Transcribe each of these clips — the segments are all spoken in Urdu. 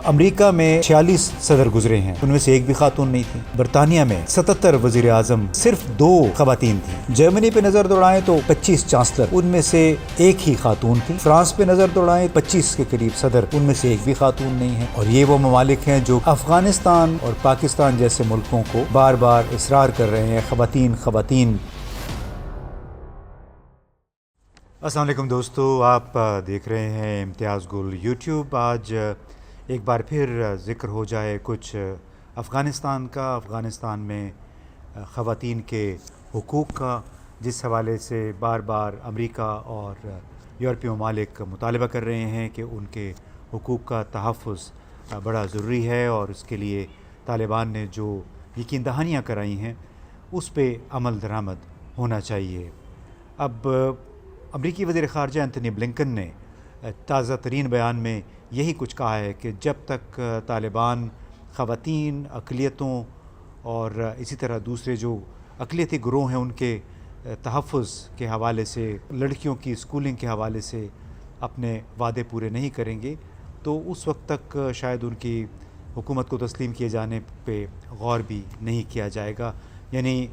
امریکہ میں 46 صدر گزرے ہیں، ان میں سے ایک بھی خاتون نہیں تھی۔ برطانیہ میں 77 وزیر اعظم، صرف 2 خواتین تھیں۔ جرمنی پہ نظر دوڑائیں تو 25 چانسلر، ان میں سے ایک ہی خاتون تھی۔ فرانس پہ نظر دوڑائیں 25 کے قریب صدر، ان میں سے ایک بھی خاتون نہیں ہے۔ اور یہ وہ ممالک ہیں جو افغانستان اور پاکستان جیسے ملکوں کو بار بار اصرار کر رہے ہیں خواتین خواتین۔ السلام علیکم دوستو، آپ دیکھ رہے ہیں امتیاز گل یوٹیوب۔ آج ایک بار پھر ذکر ہو جائے کچھ افغانستان کا، افغانستان میں خواتین کے حقوق کا، جس حوالے سے بار بار امریکہ اور یورپی ممالک مطالبہ کر رہے ہیں کہ ان کے حقوق کا تحفظ بڑا ضروری ہے، اور اس کے لیے طالبان نے جو یقین دہانیاں کرائی ہیں اس پہ عمل درآمد ہونا چاہیے۔ اب امریکی وزیر خارجہ اینتھنی بلنکن نے تازہ ترین بیان میں یہی کچھ کہا ہے کہ جب تک طالبان خواتین، اقلیتوں اور اسی طرح دوسرے جو اقلیتی گروہ ہیں ان کے تحفظ کے حوالے سے، لڑکیوں کی اسکولنگ کے حوالے سے اپنے وعدے پورے نہیں کریں گے تو اس وقت تک شاید ان کی حکومت کو تسلیم کیے جانے پہ غور بھی نہیں کیا جائے گا۔ یعنی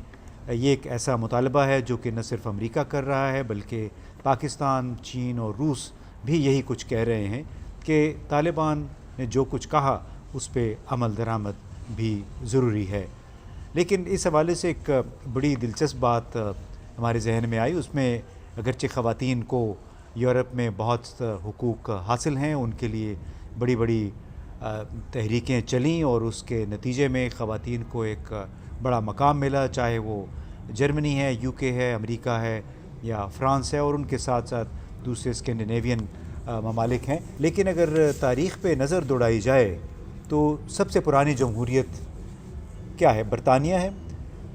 یہ ایک ایسا مطالبہ ہے جو کہ نہ صرف امریکہ کر رہا ہے بلکہ پاکستان، چین اور روس بھی یہی کچھ کہہ رہے ہیں کہ طالبان نے جو کچھ کہا اس پہ عمل درآمد بھی ضروری ہے۔ لیکن اس حوالے سے ایک بڑی دلچسپ بات ہمارے ذہن میں آئی، اس میں اگرچہ خواتین کو یورپ میں بہت حقوق حاصل ہیں، ان کے لیے بڑی بڑی تحریکیں چلیں اور اس کے نتیجے میں خواتین کو ایک بڑا مقام ملا، چاہے وہ جرمنی ہے، یو کے ہے، امریکہ ہے یا فرانس ہے، اور ان کے ساتھ ساتھ دوسرے اسکینڈینیوین ممالک ہیں۔ لیکن اگر تاریخ پہ نظر دوڑائی جائے تو سب سے پرانی جمہوریت کیا ہے؟ برطانیہ ہے۔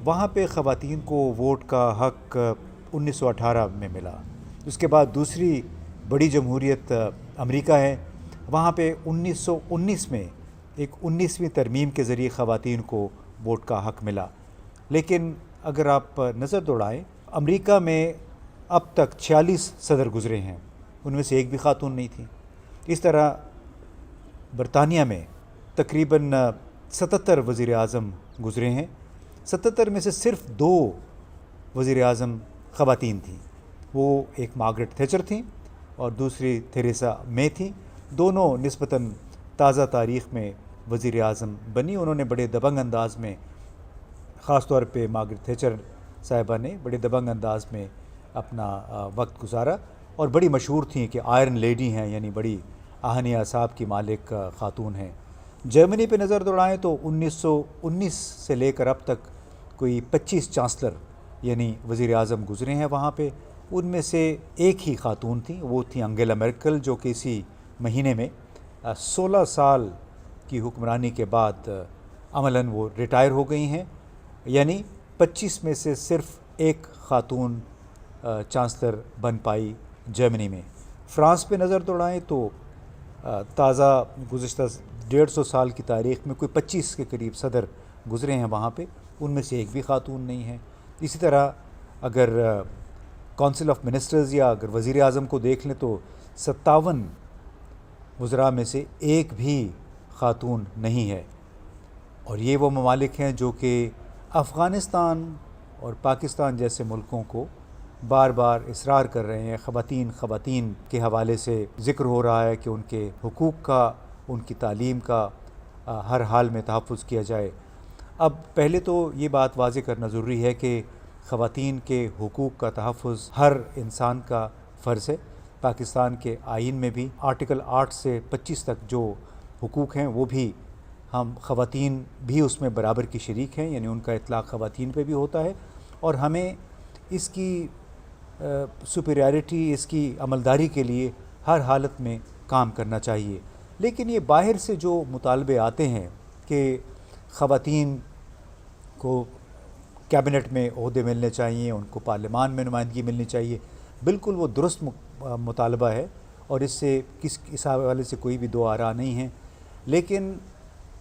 وہاں پہ خواتین کو ووٹ کا حق 1918 میں ملا۔ اس کے بعد دوسری بڑی جمہوریت امریکہ ہے، وہاں پہ 1919 میں ایک 19ویں ترمیم کے ذریعے خواتین کو ووٹ کا حق ملا۔ لیکن اگر آپ نظر دوڑائیں، امریکہ میں اب تک 46 صدر گزرے ہیں، ان میں سے ایک بھی خاتون نہیں تھی۔ اس طرح برطانیہ میں تقریباً 77 وزیر اعظم گزرے ہیں، 77 میں سے صرف 2 وزیر اعظم خواتین تھیں۔ وہ ایک مارگریٹ تھیچر تھیں اور دوسری تھیریسا مے تھیں۔ دونوں نسبتاً تازہ تاریخ میں وزیر اعظم بنی۔ انہوں نے بڑے دبنگ انداز میں، خاص طور پہ مارگریٹ تھیچر صاحبہ نے بڑے دبنگ انداز میں اپنا وقت گزارا، اور بڑی مشہور تھیں کہ آئرن لیڈی ہیں، یعنی بڑی آہنی اعصاب کی مالک خاتون ہیں۔ جرمنی پہ نظر دوڑائیں تو 1919 سے لے کر اب تک کوئی 25 چانسلر یعنی وزیر اعظم گزرے ہیں وہاں پہ، ان میں سے ایک ہی خاتون تھیں، وہ تھیں انگیلا مرکل، جو کہ اسی مہینے میں 16 سال کی حکمرانی کے بعد عملاً وہ ریٹائر ہو گئی ہیں۔ یعنی 25 میں سے صرف ایک خاتون چانسلر بن پائی جرمنی میں۔ فرانس پہ نظر دوڑائیں تو تازہ گزشتہ 150 سال کی تاریخ میں کوئی 25 کے قریب صدر گزرے ہیں وہاں پہ، ان میں سے ایک بھی خاتون نہیں ہے۔ اسی طرح اگر کونسل آف منسٹرز یا اگر وزیر اعظم کو دیکھ لیں تو 57 وزراء میں سے ایک بھی خاتون نہیں ہے۔ اور یہ وہ ممالک ہیں جو کہ افغانستان اور پاکستان جیسے ملکوں کو بار بار اصرار کر رہے ہیں، خواتین کے حوالے سے ذکر ہو رہا ہے کہ ان کے حقوق کا، ان کی تعلیم کا ہر حال میں تحفظ کیا جائے۔ اب پہلے تو یہ بات واضح کرنا ضروری ہے کہ خواتین کے حقوق کا تحفظ ہر انسان کا فرض ہے۔ پاکستان کے آئین میں بھی آرٹیکل 8 سے 25 تک جو حقوق ہیں وہ بھی ہم خواتین بھی اس میں برابر کی شریک ہیں، یعنی ان کا اطلاق خواتین پہ بھی ہوتا ہے، اور ہمیں اس کی سپیریارٹی، اس کی عملداری کے لیے ہر حالت میں کام کرنا چاہیے۔ لیکن یہ باہر سے جو مطالبے آتے ہیں کہ خواتین کو کیبنٹ میں عہدے ملنے چاہیے، ان کو پارلیمان میں نمائندگی ملنی چاہیے، بالکل وہ درست مطالبہ ہے، اور اس سے اس حوالے سے کوئی بھی دو آراء نہیں ہیں۔ لیکن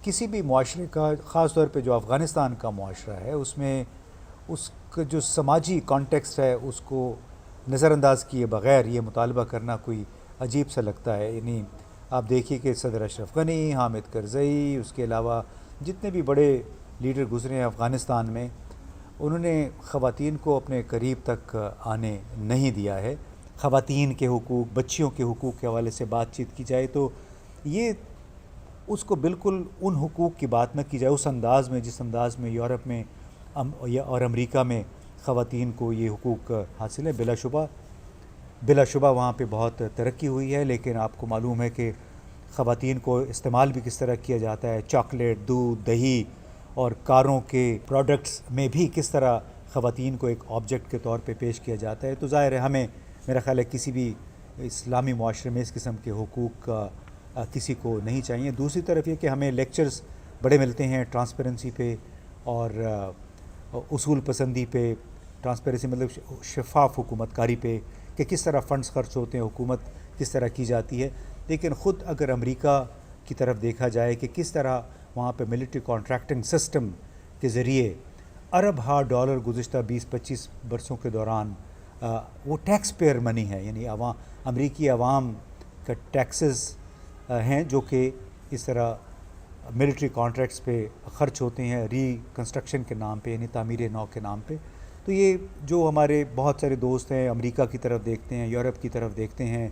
کسی بھی معاشرے کا، خاص طور پہ جو افغانستان کا معاشرہ ہے، اس میں اس کا جو سماجی کانٹیکسٹ ہے اس کو نظر انداز کیے بغیر یہ مطالبہ کرنا کوئی عجیب سا لگتا ہے۔ یعنی آپ دیکھیے کہ صدر اشرف غنی، حامد کرزئی، اس کے علاوہ جتنے بھی بڑے لیڈر گزرے ہیں افغانستان میں، انہوں نے خواتین کو اپنے قریب تک آنے نہیں دیا ہے۔ خواتین کے حقوق، بچیوں کے حقوق کے حوالے سے بات چیت کی جائے تو یہ اس کو بالکل ان حقوق کی بات نہ کی جائے اس انداز میں جس انداز میں یورپ میں اور امریکہ میں خواتین کو یہ حقوق حاصل ہے۔ بلا شبہ وہاں پہ بہت ترقی ہوئی ہے، لیکن آپ کو معلوم ہے کہ خواتین کو استعمال بھی کس طرح کیا جاتا ہے، چاکلیٹ، دودھ، دہی اور کاروں کے پروڈکٹس میں بھی کس طرح خواتین کو ایک آبجیکٹ کے طور پہ پیش کیا جاتا ہے۔ تو ظاہر ہے ہمیں، میرا خیال ہے کسی بھی اسلامی معاشرے میں اس قسم کے حقوق کسی کو نہیں چاہیے۔ دوسری طرف یہ کہ ہمیں لیکچرز بڑے ملتے ہیں ٹرانسپیرنسی پہ اور اصول پسندی پہ، ٹرانسپیرنسی مطلب شفاف حکومت کاری پہ، کہ کس طرح فنڈز خرچ ہوتے ہیں، حکومت کس طرح کی جاتی ہے۔ لیکن خود اگر امریکہ کی طرف دیکھا جائے کہ کس طرح وہاں پہ ملٹری کانٹریکٹنگ سسٹم کے ذریعے ارب ہا ڈالر گزشتہ 20-25 برسوں کے دوران وہ ٹیکس پیئر منی ہے، یعنی امریکی عوام کا ٹیکسز ہیں جو کہ اس طرح ملٹری کانٹریکٹس پہ خرچ ہوتے ہیں، ری کنسٹرکشن کے نام پہ، یعنی تعمیر نو کے نام پہ۔ تو یہ جو ہمارے بہت سارے دوست ہیں امریکہ کی طرف دیکھتے ہیں، یورپ کی طرف دیکھتے ہیں،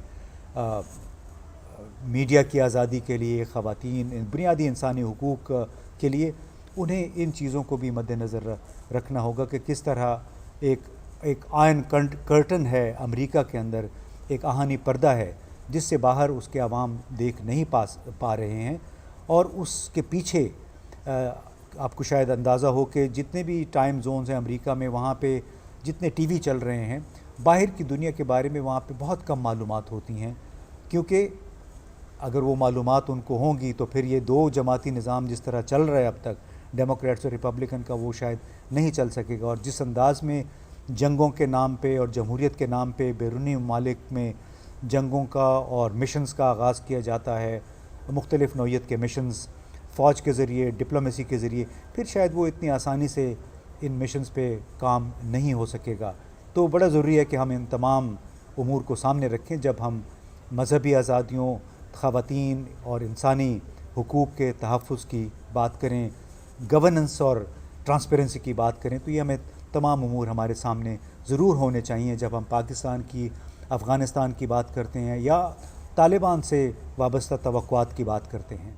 میڈیا کی آزادی کے لیے، خواتین، بنیادی انسانی حقوق کے لیے، انہیں ان چیزوں کو بھی مد نظر رکھنا ہوگا کہ کس طرح ایک آئرن کرٹن ہے امریکہ کے اندر، ایک آہنی پردہ ہے جس سے باہر اس کے عوام دیکھ نہیں پا رہے ہیں، اور اس کے پیچھے آپ کو شاید اندازہ ہو کہ جتنے بھی ٹائم زونز ہیں امریکہ میں، وہاں پہ جتنے ٹی وی چل رہے ہیں، باہر کی دنیا کے بارے میں وہاں پہ بہت کم معلومات ہوتی ہیں، کیونکہ اگر وہ معلومات ان کو ہوں گی تو پھر یہ دو جماعتی نظام جس طرح چل رہا ہے اب تک، ڈیموکریٹس اور ریپبلکن کا، وہ شاید نہیں چل سکے گا۔ اور جس انداز میں جنگوں کے نام پہ اور جمہوریت کے نام پہ بیرونی ممالک میں جنگوں کا اور مشنز کا آغاز کیا جاتا ہے، مختلف نوعیت کے مشنز، فوج کے ذریعے، ڈپلومیسی کے ذریعے، پھر شاید وہ اتنی آسانی سے ان مشنز پہ کام نہیں ہو سکے گا۔ تو بڑا ضروری ہے کہ ہم ان تمام امور کو سامنے رکھیں جب ہم مذہبی آزادیوں، خواتین اور انسانی حقوق کے تحفظ کی بات کریں، گورننس اور ٹرانسپیرنسی کی بات کریں، تو یہ ہمیں تمام امور ہمارے سامنے ضرور ہونے چاہیے جب ہم پاکستان کی، افغانستان کی بات کرتے ہیں یا طالبان سے وابستہ توقعات کی بات کرتے ہیں۔